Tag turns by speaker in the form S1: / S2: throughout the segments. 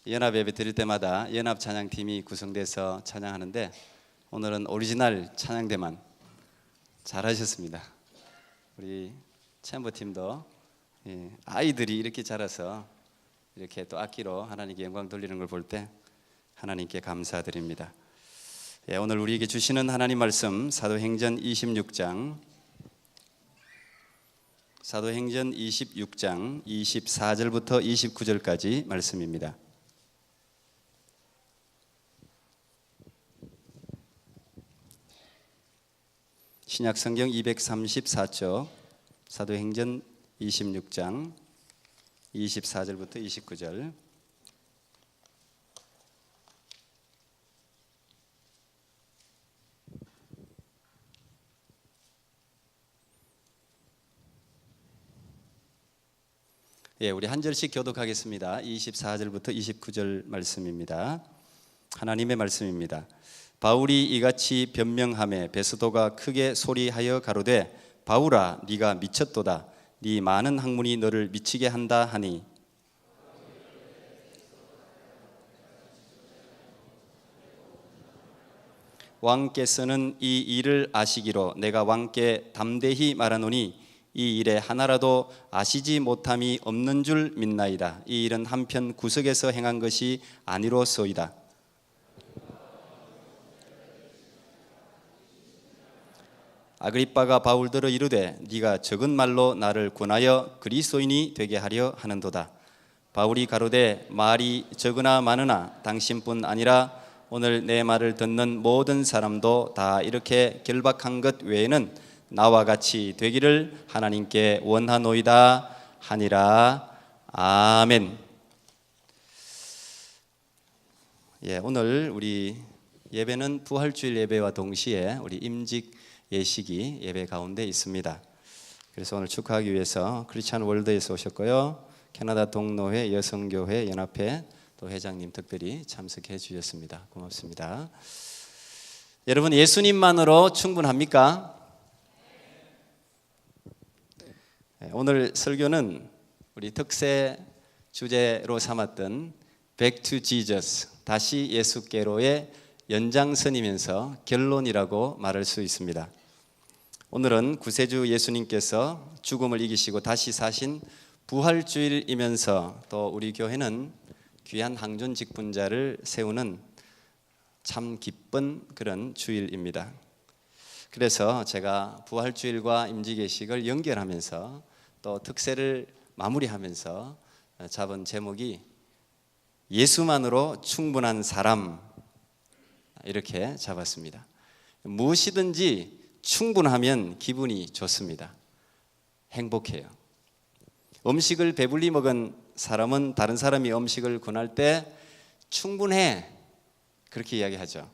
S1: 연합 예배 드릴 때마다 연합 찬양팀이 구성돼서 찬양하는데 오늘은 오리지널 찬양대만 잘하셨습니다. 우리 챔버팀도 아이들이 이렇게 자라서 이렇게 또 악기로 하나님께 영광 돌리는 걸 볼 때 하나님께 감사드립니다. 오늘 우리에게 주시는 하나님 말씀 사도행전 26장 24절부터 29절까지 말씀입니다. 신약성경 234쪽 사도행전 26장 24절부터 29절. 우리 한 절씩 교독하겠습니다. 24절부터 29절 말씀입니다. 하나님의 말씀입니다. 바울이 이같이 변명하매 베스도가 크게 소리하여 가로되 바울아 네가 미쳤도다. 네 많은 학문이 너를 미치게 한다 하니 왕께서는 이 일을 아시기로 내가 왕께 담대히 말하노니 이 일에 하나라도 아시지 못함이 없는 줄 믿나이다. 이 일은 한편 구석에서 행한 것이 아니로소이다. 아그리빠가 바울더러 이르되 네가 적은 말로 나를 권하여 그리스도인이 되게 하려 하는도다. 바울이 가로되 말이 적으나 많으나 당신뿐 아니라 오늘 내 말을 듣는 모든 사람도 다 이렇게 결박한 것 외에는 나와 같이 되기를 하나님께 원하노이다 하니라. 아멘. 오늘 우리 예배는 부활주일 예배와 동시에 우리 임직 예식이 예배 가운데 있습니다. 그래서 오늘 축하하기 위해서 크리스찬 월드에서 오셨고요, 캐나다 동노회 여성교회 연합회 또 회장님 특별히 참석해 주셨습니다. 고맙습니다. 여러분, 예수님만으로 충분합니까? 오늘 설교는 우리 특세 주제로 삼았던 Back to Jesus, 다시 예수께로의 연장선이면서 결론이라고 말할 수 있습니다. 오늘은 구세주 예수님께서 죽음을 이기시고 다시 사신 부활주일이면서 또 우리 교회는 귀한 항존 직분자를 세우는 참 기쁜 그런 주일입니다. 그래서 제가 부활주일과 임직예식을 연결하면서 또 특세를 마무리하면서 잡은 제목이 예수만으로 충분한 사람, 이렇게 잡았습니다. 무엇이든지 충분하면 기분이 좋습니다. 행복해요. 음식을 배불리 먹은 사람은 다른 사람이 음식을 권할 때 충분해, 그렇게 이야기하죠.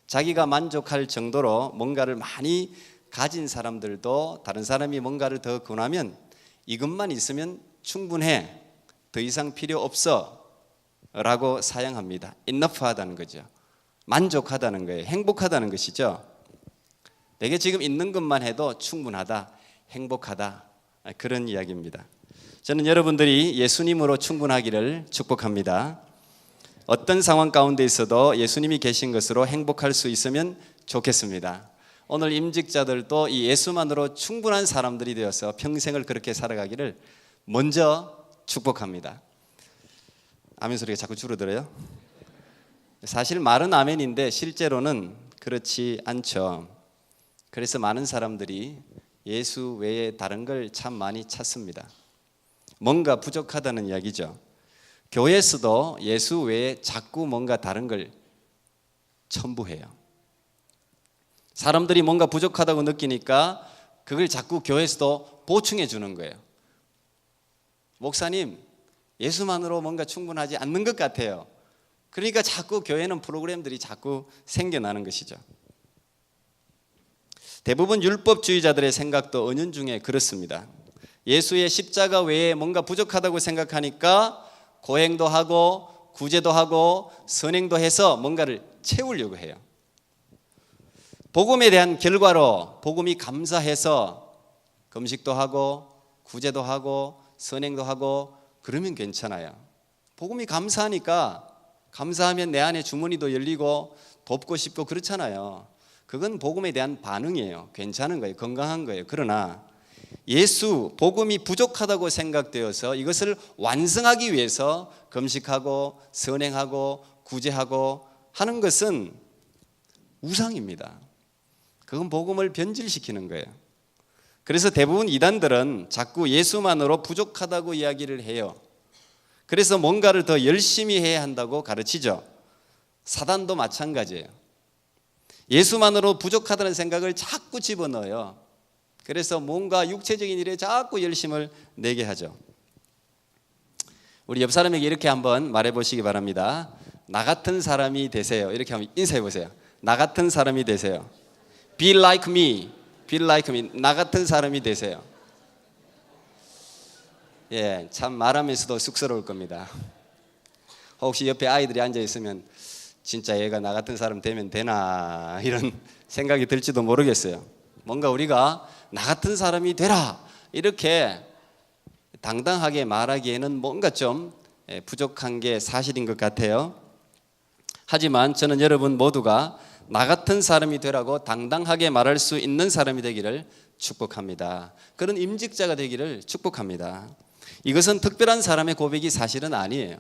S1: 자기가 만족할 정도로 뭔가를 많이 가진 사람들도 다른 사람이 뭔가를 더 권하면 이것만 있으면 충분해, 더 이상 필요 없어 라고 사양합니다. enough하다는 거죠. 만족하다는 거예요. 행복하다는 것이죠. 내게 지금 있는 것만 해도 충분하다, 행복하다, 그런 이야기입니다. 저는 여러분들이 예수님으로 충분하기를 축복합니다. 어떤 상황 가운데 있어도 예수님이 계신 것으로 행복할 수 있으면 좋겠습니다. 오늘 임직자들도 이 예수만으로 충분한 사람들이 되어서 평생을 그렇게 살아가기를 먼저 축복합니다. 아멘 소리가 자꾸 줄어들어요. 사실 말은 아멘인데 실제로는 그렇지 않죠. 그래서 많은 사람들이 예수 외에 다른 걸 참 많이 찾습니다. 뭔가 부족하다는 이야기죠. 교회에서도 예수 외에 자꾸 뭔가 다른 걸 첨부해요. 사람들이 뭔가 부족하다고 느끼니까 그걸 자꾸 교회에서도 보충해 주는 거예요. 목사님, 예수만으로 뭔가 충분하지 않는 것 같아요. 그러니까 자꾸 교회는 프로그램들이 자꾸 생겨나는 것이죠. 대부분 율법주의자들의 생각도 은연중에 그렇습니다. 예수의 십자가 외에 뭔가 부족하다고 생각하니까 고행도 하고 구제도 하고 선행도 해서 뭔가를 채우려고 해요. 복음에 대한 결과로 복음이 감사해서 금식도 하고 구제도 하고 선행도 하고 그러면 괜찮아요. 복음이 감사하니까 감사하면 내 안에 주머니도 열리고 돕고 싶고 그렇잖아요. 그건 복음에 대한 반응이에요. 괜찮은 거예요. 건강한 거예요. 그러나 예수 복음이 부족하다고 생각되어서 이것을 완성하기 위해서 금식하고 선행하고 구제하고 하는 것은 우상입니다. 그건 복음을 변질시키는 거예요. 그래서 대부분 이단들은 자꾸 예수만으로 부족하다고 이야기를 해요. 그래서 뭔가를 더 열심히 해야 한다고 가르치죠. 사단도 마찬가지예요. 예수만으로 부족하다는 생각을 자꾸 집어넣어요. 그래서 뭔가 육체적인 일에 자꾸 열심을 내게 하죠. 우리 옆 사람에게 이렇게 한번 말해 보시기 바랍니다. 나 같은 사람이 되세요. 이렇게 한번 인사해 보세요. 나 같은 사람이 되세요. Be like me. Be like me. 나 같은 사람이 되세요. 예, 참 말하면서도 쑥스러울 겁니다. 혹시 옆에 아이들이 앉아 있으면 진짜 얘가 나 같은 사람 되면 되나 이런 생각이 들지도 모르겠어요. 뭔가 우리가 나 같은 사람이 되라 이렇게 당당하게 말하기에는 뭔가 좀 부족한 게 사실인 것 같아요. 하지만 저는 여러분 모두가 나 같은 사람이 되라고 당당하게 말할 수 있는 사람이 되기를 축복합니다. 그런 임직자가 되기를 축복합니다. 이것은 특별한 사람의 고백이 사실은 아니에요.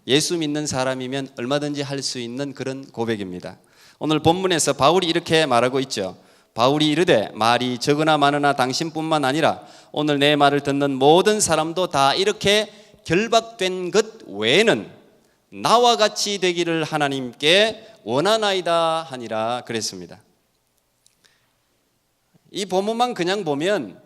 S1: 예수 믿는 사람이면 얼마든지 할 수 있는 그런 고백입니다. 오늘 본문에서 바울이 이렇게 말하고 있죠. 바울이 이르되 말이 적으나 많으나 당신뿐만 아니라 오늘 내 말을 듣는 모든 사람도 다 이렇게 결박된 것 외에는 나와 같이 되기를 하나님께 원하나이다 하니라 그랬습니다. 이 본문만 그냥 보면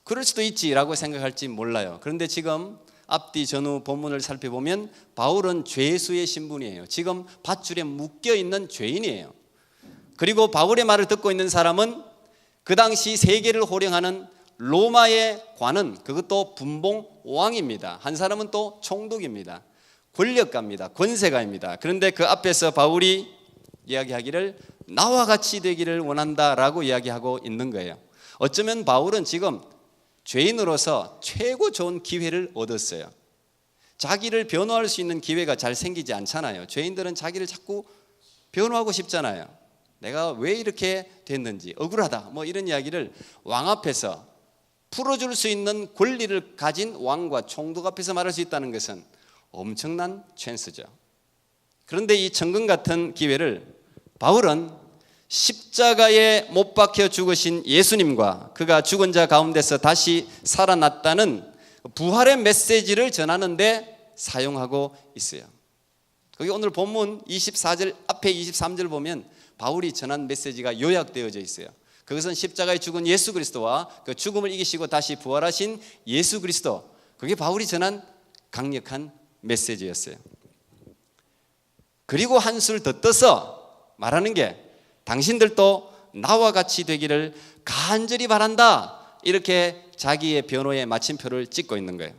S1: 그럴 수도 있지라고 생각할지 몰라요. 그런데 지금 앞뒤 전후 본문을 살펴보면 바울은 죄수의 신분이에요. 지금 밧줄에 묶여있는 죄인이에요. 그리고 바울의 말을 듣고 있는 사람은 그 당시 세계를 호령하는 로마의 관은 그것도 분봉 왕입니다. 한 사람은 또 총독입니다. 권력가입니다. 권세가입니다. 그런데 그 앞에서 바울이 이야기하기를 나와 같이 되기를 원한다라고 이야기하고 있는 거예요. 어쩌면 바울은 지금 죄인으로서 최고 좋은 기회를 얻었어요. 자기를 변호할 수 있는 기회가 잘 생기지 않잖아요. 죄인들은 자기를 자꾸 변호하고 싶잖아요. 내가 왜 이렇게 됐는지 억울하다 뭐 이런 이야기를 왕 앞에서 풀어줄 수 있는 권리를 가진 왕과 총독 앞에서 말할 수 있다는 것은 엄청난 찬스죠. 그런데 이 천금 같은 기회를 바울은 십자가에 못 박혀 죽으신 예수님과 그가 죽은 자 가운데서 다시 살아났다는 부활의 메시지를 전하는데 사용하고 있어요. 거기 오늘 본문 24절 앞에 23절 보면 바울이 전한 메시지가 요약되어져 있어요. 그것은 십자가에 죽은 예수 그리스도와 그 죽음을 이기시고 다시 부활하신 예수 그리스도, 그게 바울이 전한 강력한 메시지였어요. 그리고 한술 더 떠서 말하는 게 당신들도 나와 같이 되기를 간절히 바란다, 이렇게 자기의 변호의 마침표를 찍고 있는 거예요.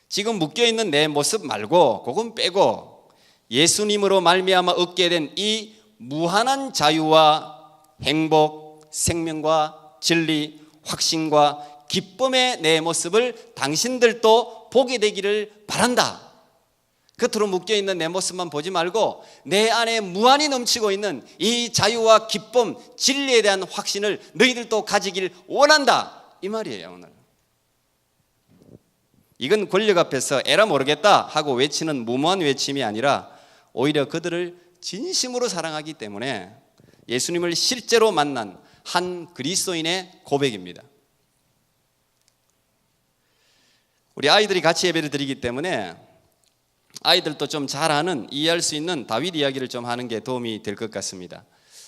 S1: 지금 묶여있는 내 모습 말고 그건 빼고 예수님으로 말미암아 얻게 된 이 무한한 자유와 행복, 생명과 진리, 확신과 기쁨의 내 모습을 당신들도 보게 되기를 바란다. 겉으로 묶여있는 내 모습만 보지 말고 내 안에 무한히 넘치고 있는 이 자유와 기쁨, 진리에 대한 확신을 너희들도 가지길 원한다, 이 말이에요. 오늘 이건 권력 앞에서 에라 모르겠다 하고 외치는 무모한 외침이 아니라 오히려 그들을 진심으로 사랑하기 때문에 예수님을 실제로 만난 한 그리스도인의 고백입니다. 우리 아이들이 같이 예배를 드리기 때문에 아이들도 좀 잘 아는, 이해할 수 있는 다윗 이야기를 좀 하는 게 도움이 될 것 같습니다.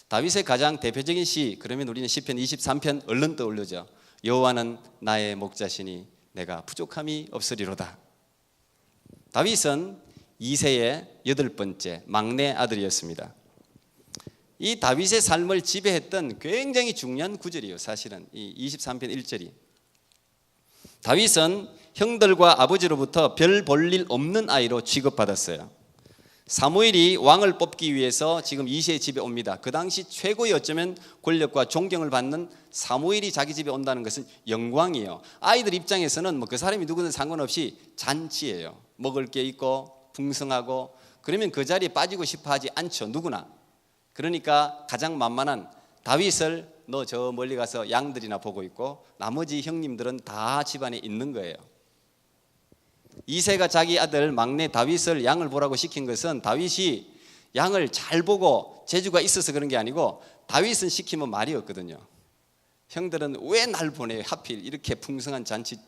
S1: 다윗의 가장 대표적인 시, 그러면 우리는 시편 23편 얼른 떠오르죠. 여호와는 나의 목자시니 내가 부족함이 없으리로다. 다윗은 2세의 8번째 막내 아들이었습니다. 이 다윗의 삶을 지배했던 굉장히 중요한 구절이에요. 사실은 이 23편 1절이 다윗은 형들과 아버지로부터 별 볼 일 없는 아이로 취급받았어요. 사무엘이 왕을 뽑기 위해서 지금 이새의 집에 옵니다. 그 당시 최고의 어쩌면 권력과 존경을 받는 사무엘이 자기 집에 온다는 것은 영광이에요. 아이들 입장에서는 뭐 그 사람이 누구든 상관없이 잔치예요. 먹을 게 있고 풍성하고, 그러면 그 자리에 빠지고 싶어 하지 않죠, 누구나. 그러니까 가장 만만한 다윗을 너 저 멀리 가서 양들이나 보고 있고 나머지 형님들은 다 집안에 있는 거예요. 이새가 자기 아들 막내 다윗을 양을 보라고 시킨 것은 다윗이 양을 잘 보고 재주가 있어서 그런 게 아니고, 다윗은 시키면 말이 없거든요. 형들은 왜 날 보내요, 하필 이렇게 풍성한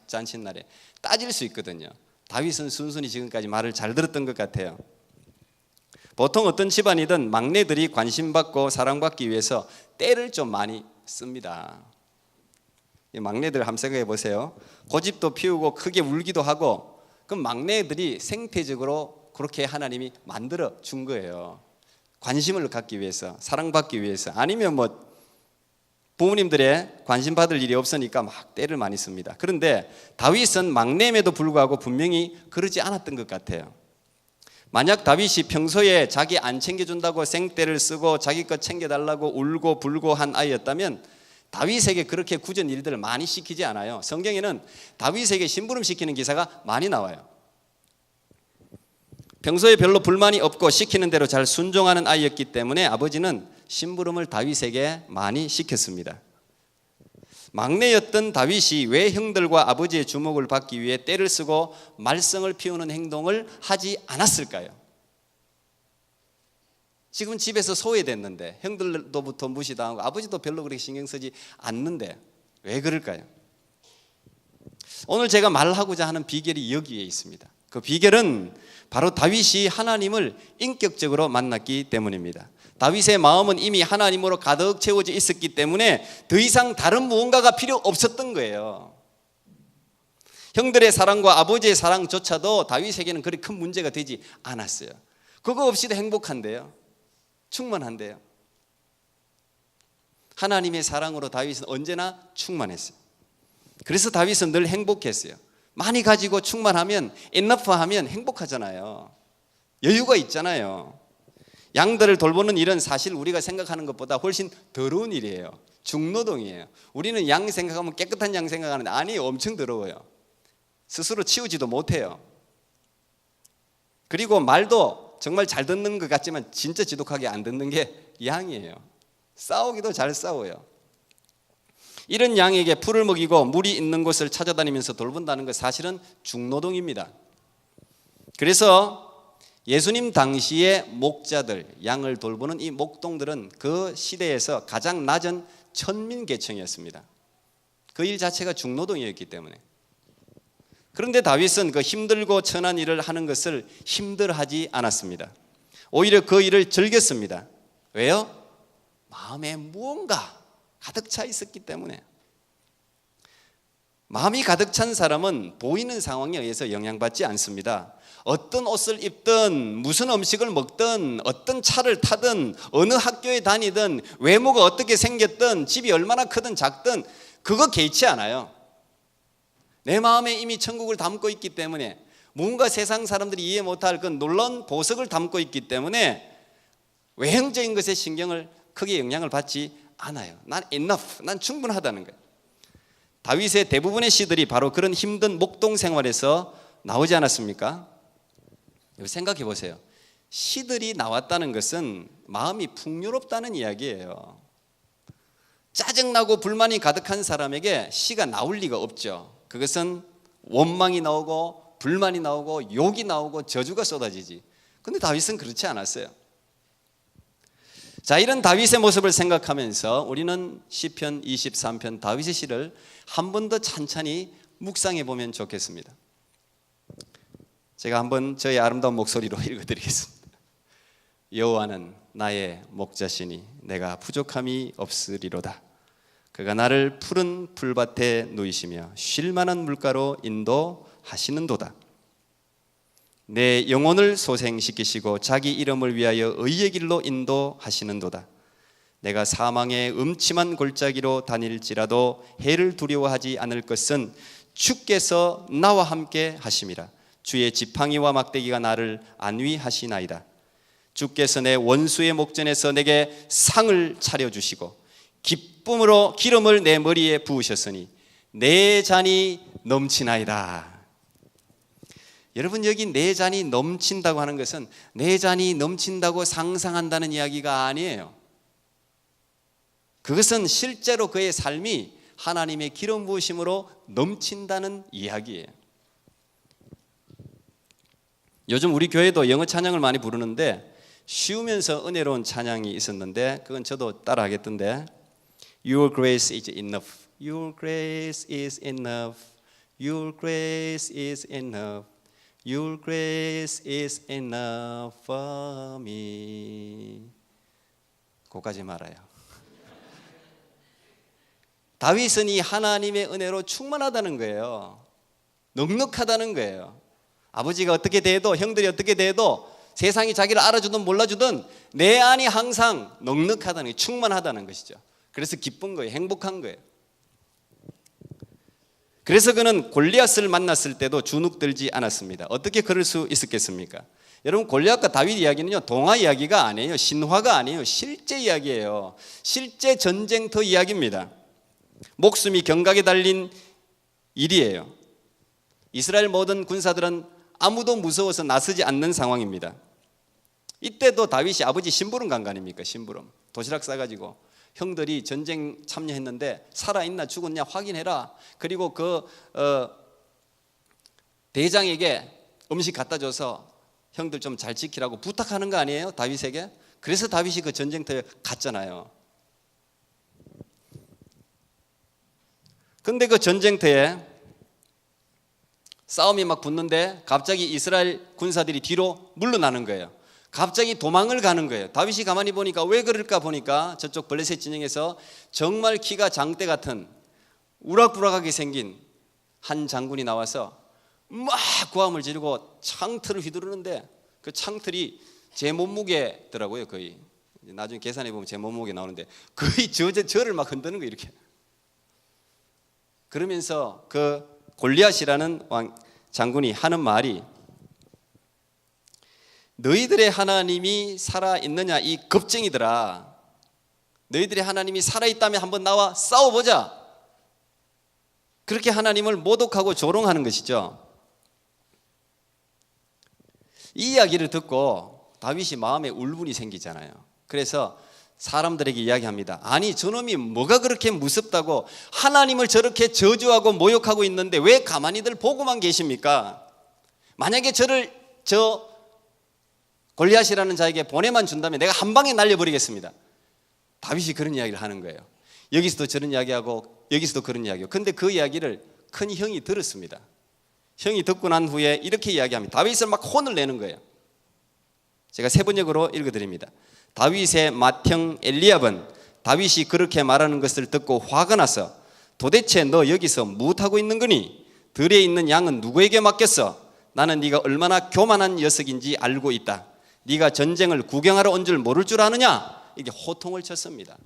S1: 잔칫날에, 따질 수 있거든요. 다윗은 순순히 지금까지 말을 잘 들었던 것 같아요. 보통 어떤 집안이든 막내들이 관심받고 사랑받기 위해서 때를 좀 많이 씁니다. 이 막내들 한번 생각해 보세요. 고집도 피우고 크게 울기도 하고, 그럼 막내들이 생태적으로 그렇게 하나님이 만들어 준 거예요. 관심을 갖기 위해서, 사랑받기 위해서. 아니면 뭐 부모님들의 관심 받을 일이 없으니까 막 때를 많이 씁니다. 그런데 다윗은 막내임에도 불구하고 분명히 그러지 않았던 것 같아요. 만약 다윗이 평소에 자기 안 챙겨준다고 생때를 쓰고 자기 것 챙겨달라고 울고 불고 한 아이였다면 다윗에게 그렇게 굳은 일들을 많이 시키지 않아요. 성경에는 다윗에게 심부름 시키는 기사가 많이 나와요. 평소에 별로 불만이 없고 시키는 대로 잘 순종하는 아이였기 때문에 아버지는 심부름을 다윗에게 많이 시켰습니다. 막내였던 다윗이 왜 형들과 아버지의 주목을 받기 위해 때를 쓰고 말썽을 피우는 행동을 하지 않았을까요? 지금 집에서 소외됐는데, 형들로부터 무시당하고 아버지도 별로 그렇게 신경 쓰지 않는데 왜 그럴까요? 오늘 제가 말하고자 하는 비결이 여기에 있습니다. 그 비결은 바로 다윗이 하나님을 인격적으로 만났기 때문입니다. 다윗의 마음은 이미 하나님으로 가득 채워져 있었기 때문에 더 이상 다른 무언가가 필요 없었던 거예요. 형들의 사랑과 아버지의 사랑조차도 다윗에게는 그리 큰 문제가 되지 않았어요. 그거 없이도 행복한데요, 충만한데요. 하나님의 사랑으로 다윗은 언제나 충만했어요. 그래서 다윗은 늘 행복했어요. 많이 가지고 충만하면, 엔너프하면 행복하잖아요. 여유가 있잖아요. 양들을 돌보는 일은 사실 우리가 생각하는 것보다 훨씬 더러운 일이에요. 중노동이에요. 우리는 양 생각하면 깨끗한 양 생각하는데 아니, 엄청 더러워요. 스스로 치우지도 못해요. 그리고 말도 정말 잘 듣는 것 같지만 진짜 지독하게 안 듣는 게 양이에요. 싸우기도 잘 싸워요. 이런 양에게 풀을 먹이고 물이 있는 곳을 찾아다니면서 돌본다는 것, 사실은 중노동입니다. 그래서 예수님 당시의 목자들, 양을 돌보는 이 목동들은 그 시대에서 가장 낮은 천민 계층이었습니다. 그 일 자체가 중노동이었기 때문에. 그런데 다윗은 그 힘들고 천한 일을 하는 것을 힘들어하지 않았습니다. 오히려 그 일을 즐겼습니다. 왜요? 마음에 무언가 가득 차 있었기 때문에. 마음이 가득 찬 사람은 보이는 상황에 의해서 영향받지 않습니다. 어떤 옷을 입든, 무슨 음식을 먹든, 어떤 차를 타든, 어느 학교에 다니든, 외모가 어떻게 생겼든, 집이 얼마나 크든 작든 그거 개의치 않아요. 내 마음에 이미 천국을 담고 있기 때문에, 뭔가 세상 사람들이 이해 못할 그 놀라운 보석을 담고 있기 때문에 외형적인 것에 신경을 크게 영향을 받지 않아요. 난 enough, 난 충분하다는 거예요. 다윗의 대부분의 시들이 바로 그런 힘든 목동 생활에서 나오지 않았습니까? 생각해 보세요. 시들이 나왔다는 것은 마음이 풍요롭다는 이야기예요. 짜증나고 불만이 가득한 사람에게 시가 나올 리가 없죠. 그것은 원망이 나오고 불만이 나오고 욕이 나오고 저주가 쏟아지지. 근데 다윗은 그렇지 않았어요. 자, 이런 다윗의 모습을 생각하면서 우리는 시편 23편 다윗의 시를 한 번 더 찬찬히 묵상해 보면 좋겠습니다. 제가 한번 저의 아름다운 목소리로 읽어드리겠습니다. 여호와는 나의 목자시니 내가 부족함이 없으리로다. 그가 나를 푸른 풀밭에 누이시며 쉴 만한 물가로 인도하시는도다. 내 영혼을 소생시키시고 자기 이름을 위하여 의의 길로 인도하시는도다. 내가 사망의 음침한 골짜기로 다닐지라도 해를 두려워하지 않을 것은 주께서 나와 함께 하심이라. 주의 지팡이와 막대기가 나를 안위하시나이다. 주께서 내 원수의 목전에서 내게 상을 차려주시고 기쁨으로 기름을 내 머리에 부으셨으니 내 잔이 넘치나이다. 여러분, 여기 내 잔이 넘친다고 하는 것은 내 잔이 넘친다고 상상한다는 이야기가 아니에요. 그것은 실제로 그의 삶이 하나님의 기름 부으심으로 넘친다는 이야기예요. 요즘 우리 교회도 영어 찬양을 많이 부르는데 쉬우면서 은혜로운 찬양이 있었는데 그건 저도 따라 하겠던데, Your grace is enough. Your grace is enough. Your grace is enough. Your grace is enough for me. 거기까지 말아요. 다윗은 이 하나님의 은혜로 충만하다는 거예요. 넉넉하다는 거예요. 아버지가 어떻게 대해도, 형들이 어떻게 대해도, 세상이 자기를 알아주든 몰라주든 내 안이 항상 넉넉하다는 거예요. 충만하다는 것이죠. 그래서 기쁜 거예요. 행복한 거예요. 그래서 그는 골리앗을 만났을 때도 주눅들지 않았습니다. 어떻게 그럴 수 있었겠습니까? 여러분, 골리앗과 다윗 이야기는요, 동화 이야기가 아니에요. 신화가 아니에요. 실제 이야기예요. 실제 전쟁터 이야기입니다. 목숨이 경각에 달린 일이에요. 이스라엘 모든 군사들은 아무도 무서워서 나서지 않는 상황입니다. 이때도 다윗이 아버지 심부름 간 거 아닙니까? 심부름. 도시락 싸가지고 형들이 전쟁 참여했는데 살아있나 죽었냐 확인해라. 그리고 그 대장에게 음식 갖다 줘서 형들 좀 잘 지키라고 부탁하는 거 아니에요? 다윗에게. 그래서 다윗이 그 전쟁터에 갔잖아요. 근데 그 전쟁터에 싸움이 막 붙는데 갑자기 이스라엘 군사들이 뒤로 물러나는 거예요. 갑자기 도망을 가는 거예요. 다윗이 가만히 보니까 왜 그럴까 보니까 저쪽 블레셋 진영에서 정말 키가 장대 같은 우락부락하게 생긴 한 장군이 나와서 막 고함을 지르고 창틀을 휘두르는데 그 창틀이 제 몸무게더라고요. 거의 나중에 계산해 보면 제 몸무게 나오는데 거의 저를 막 흔드는 거예요. 이렇게. 그러면서 그 골리앗이라는 왕 장군이 하는 말이, 너희들의 하나님이 살아있느냐 이 겁쟁이들아, 너희들의 하나님이 살아있다면 한번 나와 싸워보자. 그렇게 하나님을 모독하고 조롱하는 것이죠. 이 이야기를 듣고 다윗이 마음에 울분이 생기잖아요. 그래서 사람들에게 이야기합니다. 아니, 저놈이 뭐가 그렇게 무섭다고 하나님을 저렇게 저주하고 모욕하고 있는데 왜 가만히들 보고만 계십니까? 만약에 저 골리앗이라는 자에게 보내만 준다면 내가 한 방에 날려버리겠습니다. 다윗이 그런 이야기를 하는 거예요. 여기서도 저런 이야기하고 여기서도 그런 이야기하고. 근데 그 이야기를 큰 형이 들었습니다. 형이 듣고 난 후에 이렇게 이야기합니다. 다윗을 막 혼을 내는 거예요. 제가 세 번역으로 읽어드립니다. 다윗의 맏형 엘리압은 다윗이 그렇게 말하는 것을 듣고 화가 나서, 도대체 너 여기서 무엇하고 있는 거니? 들에 있는 양은 누구에게 맡겼어? 나는 네가 얼마나 교만한 녀석인지 알고 있다. 네가 전쟁을 구경하러 온 줄 모를 줄 아느냐? 이게 호통을 쳤습니다.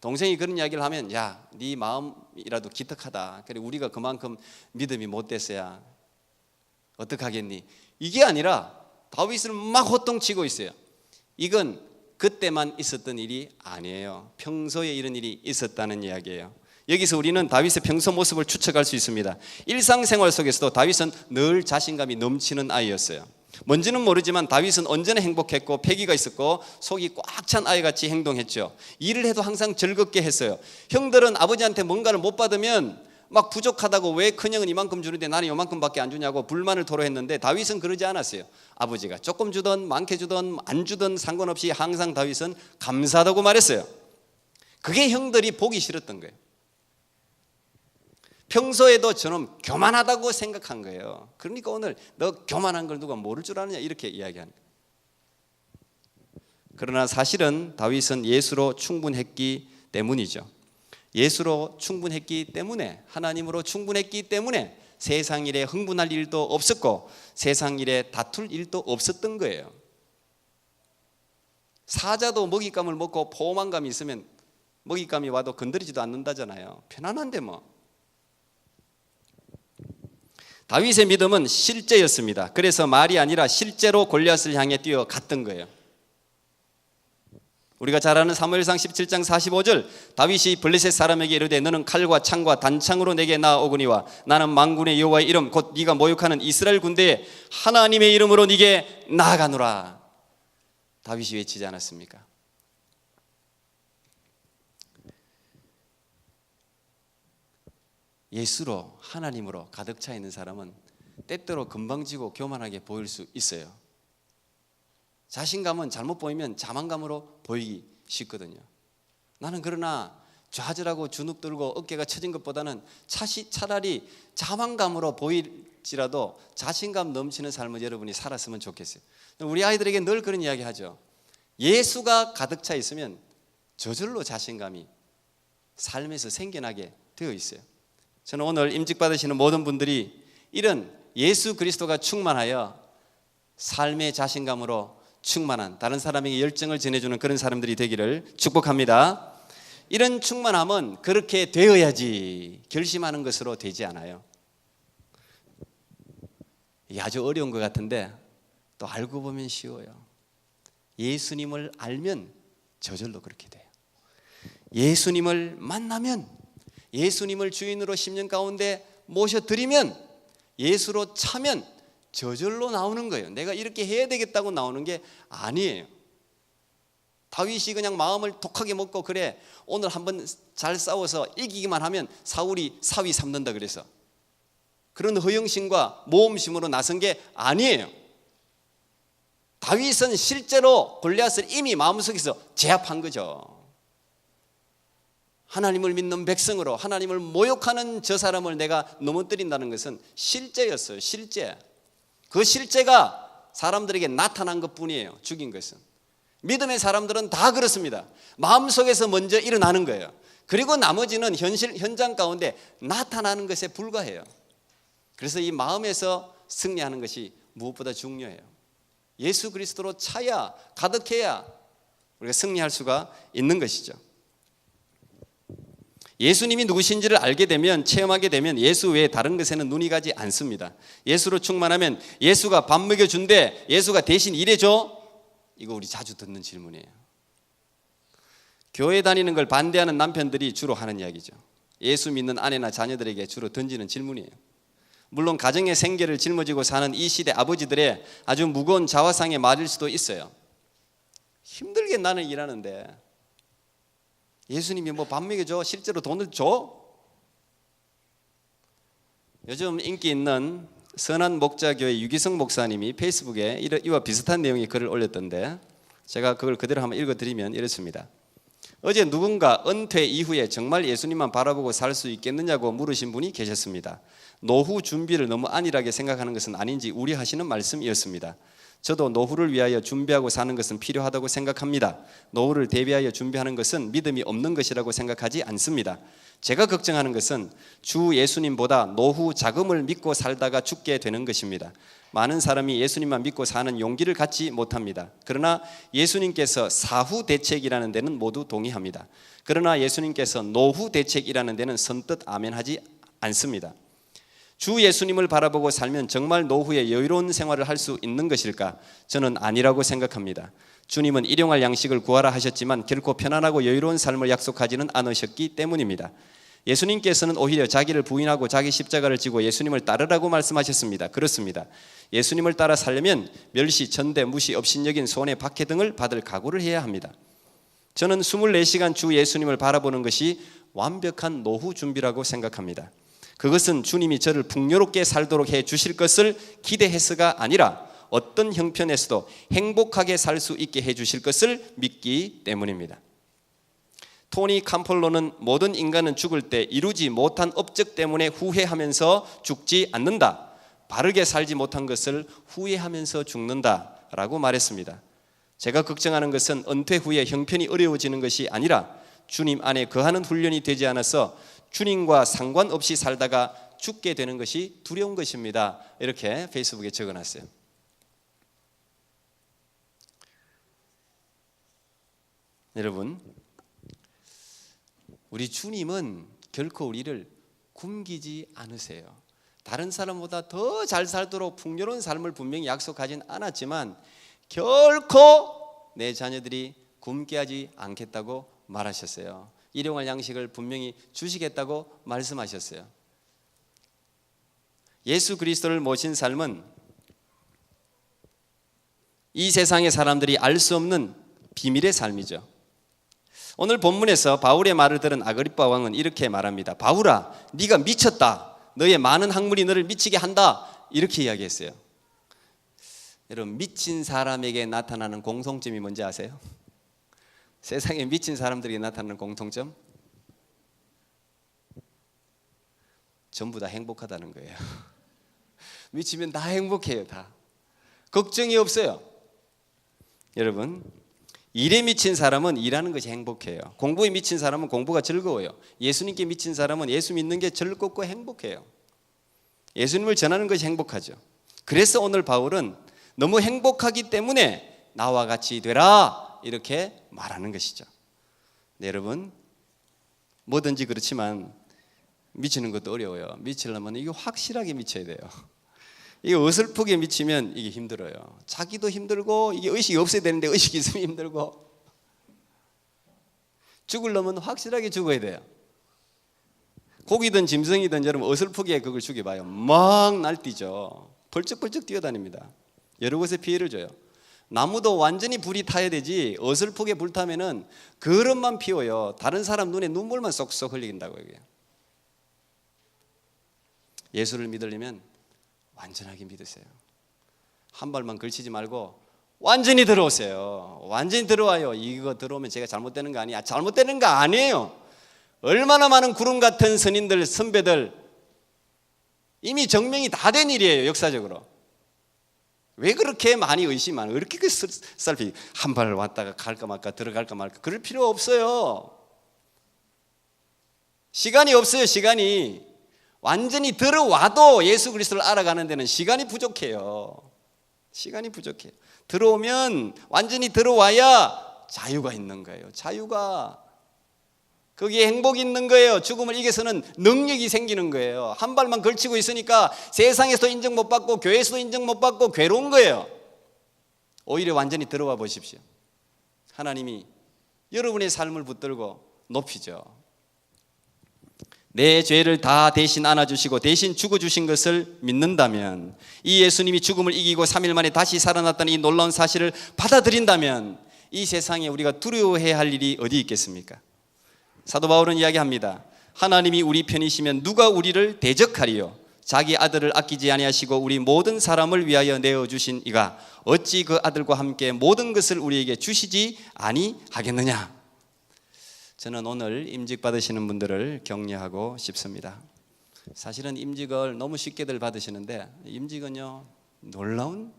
S1: 동생이 그런 이야기를 하면, 야, 네 마음이라도 기특하다. 그래, 우리가 그만큼 믿음이 못 됐어야 어떡하겠니? 이게 아니라 다윗을 막 호통치고 있어요. 이건 그때만 있었던 일이 아니에요. 평소에 이런 일이 있었다는 이야기예요. 여기서 우리는 다윗의 평소 모습을 추측할 수 있습니다. 일상생활 속에서도 다윗은 늘 자신감이 넘치는 아이였어요. 뭔지는 모르지만 다윗은 언제나 행복했고 패기가 있었고 속이 꽉 찬 아이같이 행동했죠. 일을 해도 항상 즐겁게 했어요. 형들은 아버지한테 뭔가를 못 받으면 막 부족하다고, 왜 큰형은 이만큼 주는데 나는 이만큼밖에 안 주냐고 불만을 토로했는데 다윗은 그러지 않았어요. 아버지가 조금 주든 많게 주든 안 주든 상관없이 항상 다윗은 감사하다고 말했어요. 그게 형들이 보기 싫었던 거예요. 평소에도 저는 교만하다고 생각한 거예요. 그러니까 오늘 너 교만한 걸 누가 모를 줄 아느냐 이렇게 이야기하는 거예요. 그러나 사실은 다윗은 예수로 충분했기 때문이죠. 예수로 충분했기 때문에, 하나님으로 충분했기 때문에 세상 일에 흥분할 일도 없었고 세상 일에 다툴 일도 없었던 거예요. 사자도 먹잇감을 먹고 포만감이 있으면 먹잇감이 와도 건드리지도 않는다잖아요. 편안한데 뭐. 다윗의 믿음은 실제였습니다. 그래서 말이 아니라 실제로 골리앗을 향해 뛰어갔던 거예요. 우리가 잘 아는 사무엘상 17장 45절, 다윗이 블레셋 사람에게 이르되 너는 칼과 창과 단창으로 내게 나아오거니와 나는 만군의 여호와의 이름 곧 네가 모욕하는 이스라엘 군대에 하나님의 이름으로 네게 나아가노라. 다윗이 외치지 않았습니까? 예수로, 하나님으로 가득 차 있는 사람은 때때로 건방지고 교만하게 보일 수 있어요. 자신감은 잘못 보이면 자만감으로 보이기 쉽거든요. 나는 그러나 좌절하고 주눅 들고 어깨가 처진 것보다는 차라리 자만감으로 보일지라도 자신감 넘치는 삶을 여러분이 살았으면 좋겠어요. 우리 아이들에게 늘 그런 이야기 하죠. 예수가 가득 차 있으면 저절로 자신감이 삶에서 생겨나게 되어 있어요. 저는 오늘 임직 받으시는 모든 분들이 이런 예수 그리스도가 충만하여 삶의 자신감으로 충만한, 다른 사람에게 열정을 전해주는 그런 사람들이 되기를 축복합니다. 이런 충만함은 그렇게 되어야지 결심하는 것으로 되지 않아요. 이게 아주 어려운 것 같은데 또 알고 보면 쉬워요. 예수님을 알면 저절로 그렇게 돼요. 예수님을 만나면, 예수님을 주인으로 10년 가운데 모셔드리면, 예수로 차면 저절로 나오는 거예요. 내가 이렇게 해야 되겠다고 나오는 게 아니에요. 다윗이 그냥 마음을 독하게 먹고 그래 오늘 한번 잘 싸워서 이기기만 하면 사울이 사위 삼는다 그래서 그런 허영심과 모험심으로 나선 게 아니에요. 다윗은 실제로 골리앗을 이미 마음속에서 제압한 거죠. 하나님을 믿는 백성으로 하나님을 모욕하는 저 사람을 내가 넘어뜨린다는 것은 실제였어요. 실제. 그 실제가 사람들에게 나타난 것뿐이에요. 죽인 것은. 믿음의 사람들은 다 그렇습니다. 마음속에서 먼저 일어나는 거예요. 그리고 나머지는 현장 가운데 나타나는 것에 불과해요. 그래서 이 마음에서 승리하는 것이 무엇보다 중요해요. 예수 그리스도로 차야, 가득해야 우리가 승리할 수가 있는 것이죠. 예수님이 누구신지를 알게 되면, 체험하게 되면 예수 외에 다른 것에는 눈이 가지 않습니다. 예수로 충만하면 예수가 밥 먹여준대, 예수가 대신 일해줘? 이거 우리 자주 듣는 질문이에요. 교회 다니는 걸 반대하는 남편들이 주로 하는 이야기죠. 예수 믿는 아내나 자녀들에게 주로 던지는 질문이에요. 물론 가정의 생계를 짊어지고 사는 이 시대 아버지들의 아주 무거운 자화상의 말일 수도 있어요. 힘들게 나는 일하는데 예수님이 뭐 밥 먹여줘? 실제로 돈을 줘? 요즘 인기 있는 선한 목자교회 유기성 목사님이 페이스북에 이와 비슷한 내용의 글을 올렸던데 제가 그걸 그대로 한번 읽어드리면 이렇습니다. 어제 누군가 은퇴 이후에 정말 예수님만 바라보고 살 수 있겠느냐고 물으신 분이 계셨습니다. 노후 준비를 너무 안일하게 생각하는 것은 아닌지 우려하시는 말씀이었습니다. 저도 노후를 위하여 준비하고 사는 것은 필요하다고 생각합니다. 노후를 대비하여 준비하는 것은 믿음이 없는 것이라고 생각하지 않습니다. 제가 걱정하는 것은 주 예수님보다 노후 자금을 믿고 살다가 죽게 되는 것입니다. 많은 사람이 예수님만 믿고 사는 용기를 갖지 못합니다. 그러나 예수님께서 사후 대책이라는 데는 모두 동의합니다. 그러나 예수님께서 노후 대책이라는 데는 선뜻 아멘하지 않습니다. 주 예수님을 바라보고 살면 정말 노후에 여유로운 생활을 할 수 있는 것일까? 저는 아니라고 생각합니다. 주님은 일용할 양식을 구하라 하셨지만 결코 편안하고 여유로운 삶을 약속하지는 않으셨기 때문입니다. 예수님께서는 오히려 자기를 부인하고 자기 십자가를 지고 예수님을 따르라고 말씀하셨습니다. 그렇습니다. 예수님을 따라 살려면 멸시, 전대, 무시, 업신여긴, 손해, 박해 등을 받을 각오를 해야 합니다. 저는 24시간 주 예수님을 바라보는 것이 완벽한 노후 준비라고 생각합니다. 그것은 주님이 저를 풍요롭게 살도록 해 주실 것을 기대해서가 아니라 어떤 형편에서도 행복하게 살 수 있게 해 주실 것을 믿기 때문입니다. 토니 캄펄로는 모든 인간은 죽을 때 이루지 못한 업적 때문에 후회하면서 죽지 않는다. 바르게 살지 못한 것을 후회하면서 죽는다라고 말했습니다. 제가 걱정하는 것은 은퇴 후에 형편이 어려워지는 것이 아니라 주님 안에 거하는 훈련이 되지 않아서 주님과 상관없이 살다가 죽게 되는 것이 두려운 것입니다. 이렇게 페이스북에 적어놨어요. 여러분, 우리 주님은 결코 우리를 굶기지 않으세요. 다른 사람보다 더 잘 살도록 풍요로운 삶을 분명히 약속하진 않았지만 결코 내 자녀들이 굶게 하지 않겠다고 말하셨어요. 일용할 양식을 분명히 주시겠다고 말씀하셨어요. 예수 그리스도를 모신 삶은 이 세상의 사람들이 알 수 없는 비밀의 삶이죠. 오늘 본문에서 바울의 말을 들은 아그리빠 왕은 이렇게 말합니다. 바울아, 네가 미쳤다. 너의 많은 학문이 너를 미치게 한다. 이렇게 이야기했어요. 여러분, 미친 사람에게 나타나는 공통점이 뭔지 아세요? 세상에 미친 사람들에게 나타나는 공통점? 전부 다 행복하다는 거예요. 미치면 다 행복해요. 다 걱정이 없어요. 여러분, 일에 미친 사람은 일하는 것이 행복해요. 공부에 미친 사람은 공부가 즐거워요. 예수님께 미친 사람은 예수 믿는 게 즐겁고 행복해요. 예수님을 전하는 것이 행복하죠. 그래서 오늘 바울은 너무 행복하기 때문에 나와 같이 되라 이렇게 말하는 것이죠. 네, 여러분, 뭐든지 그렇지만 미치는 것도 어려워요. 미치려면 이게 확실하게 미쳐야 돼요. 이게 어설프게 미치면 이게 힘들어요. 자기도 힘들고 이게 의식이 없어야 되는데 의식이 있으면 힘들고, 죽으려면 확실하게 죽어야 돼요. 고기든 짐승이든 여러분 어설프게 그걸 죽여봐요. 막 날뛰죠. 벌쩍벌쩍 뛰어다닙니다. 여러 곳에 피해를 줘요. 나무도 완전히 불이 타야 되지 어설프게 불타면은 그릇만 피워요. 다른 사람 눈에 눈물만 쏙쏙 흘린다고 얘기해요. 예수를 믿으려면 완전하게 믿으세요. 한 발만 걸치지 말고 완전히 들어오세요. 완전히 들어와요. 이거 들어오면 제가 잘못되는 거 아니야. 잘못되는 거 아니에요. 얼마나 많은 구름 같은 선인들, 선배들 이미 증명이 다 된 일이에요. 역사적으로. 왜 그렇게 많이 의심하는, 왜 이렇게 썰피 한 발 왔다가 갈까 말까 들어갈까 말까 그럴 필요 없어요. 시간이 없어요. 시간이. 완전히 들어와도 예수 그리스도를 알아가는 데는 시간이 부족해요. 시간이 부족해요. 들어오면 완전히 들어와야 자유가 있는 거예요. 자유가. 거기에 행복이 있는 거예요. 죽음을 이겨서는 능력이 생기는 거예요. 한 발만 걸치고 있으니까 세상에서도 인정 못 받고 교회에서도 인정 못 받고 괴로운 거예요. 오히려 완전히 들어와 보십시오. 하나님이 여러분의 삶을 붙들고 높이죠. 내 죄를 다 대신 안아주시고 대신 죽어주신 것을 믿는다면, 이 예수님이 죽음을 이기고 3일 만에 다시 살아났다는 이 놀라운 사실을 받아들인다면 이 세상에 우리가 두려워해야 할 일이 어디 있겠습니까? 사도 바울은 이야기합니다. 하나님이 우리 편이시면 누가 우리를 대적하리요? 자기 아들을 아끼지 아니하시고 우리 모든 사람을 위하여 내어주신 이가 어찌 그 아들과 함께 모든 것을 우리에게 주시지 아니하겠느냐? 저는 오늘 임직 받으시는 분들을 격려하고 싶습니다. 사실은 임직을 너무 쉽게들 받으시는데 임직은요 놀라운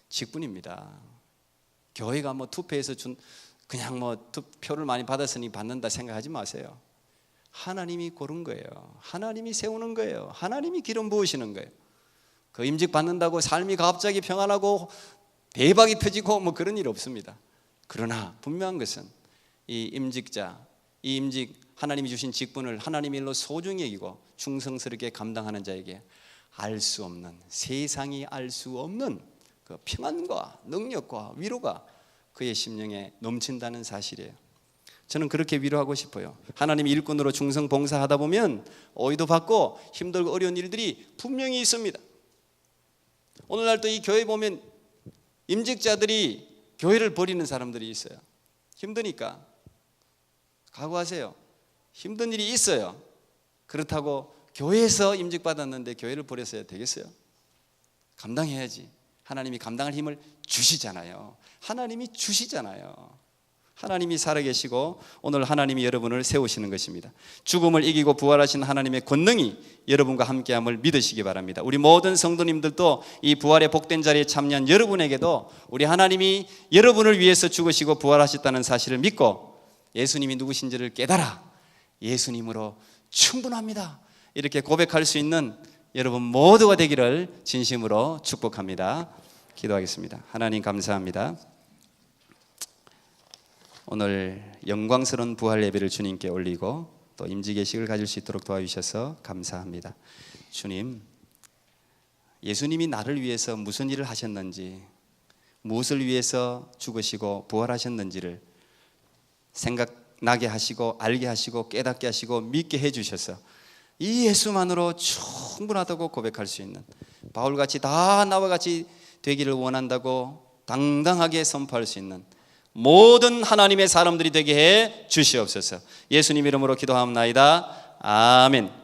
S1: 직분입니다. 교회가 뭐 투표해서 준 그냥 뭐 투표를 많이 받았으니 받는다 생각하지 마세요. 하나님이 고른 거예요. 하나님이 세우는 거예요. 하나님이 기름 부으시는 거예요. 그 임직 받는다고 삶이 갑자기 평안하고 대박이 터지고 뭐 그런 일 없습니다. 그러나 분명한 것은 이 임직자, 이 임직 하나님이 주신 직분을 하나님의 일로 소중히 여기고 충성스럽게 감당하는 자에게 알 수 없는, 세상이 알 수 없는 그 평안과 능력과 위로가 그의 심령에 넘친다는 사실이에요. 저는 그렇게 위로하고 싶어요. 하나님 일꾼으로 충성 봉사하다 보면 오해도 받고 힘들고 어려운 일들이 분명히 있습니다. 오늘날 또 이 교회 보면 임직자들이 교회를 버리는 사람들이 있어요. 힘드니까. 각오하세요. 힘든 일이 있어요. 그렇다고 교회에서 임직받았는데 교회를 버렸어야 되겠어요? 감당해야지. 하나님이 감당할 힘을 주시잖아요. 하나님이 주시잖아요. 하나님이 살아계시고 오늘 하나님이 여러분을 세우시는 것입니다. 죽음을 이기고 부활하신 하나님의 권능이 여러분과 함께함을 믿으시기 바랍니다. 우리 모든 성도님들도 이 부활의 복된 자리에 참여한 여러분에게도 우리 하나님이 여러분을 위해서 죽으시고 부활하셨다는 사실을 믿고 예수님이 누구신지를 깨달아 예수님으로 충분합니다 이렇게 고백할 수 있는 여러분 모두가 되기를 진심으로 축복합니다. 기도하겠습니다. 하나님 감사합니다. 오늘 영광스러운 부활 예배를 주님께 올리고 또 임직의식을 가질 수 있도록 도와주셔서 감사합니다. 주님, 예수님이 나를 위해서 무슨 일을 하셨는지, 무엇을 위해서 죽으시고 부활하셨는지를 생각나게 하시고 알게 하시고 깨닫게 하시고 믿게 해주셔서 이 예수만으로 충분하다고 고백할 수 있는, 바울같이 다 나와 같이 되기를 원한다고 당당하게 선포할 수 있는 모든 하나님의 사람들이 되게 해 주시옵소서. 예수님 이름으로 기도하옵나이다. 아멘.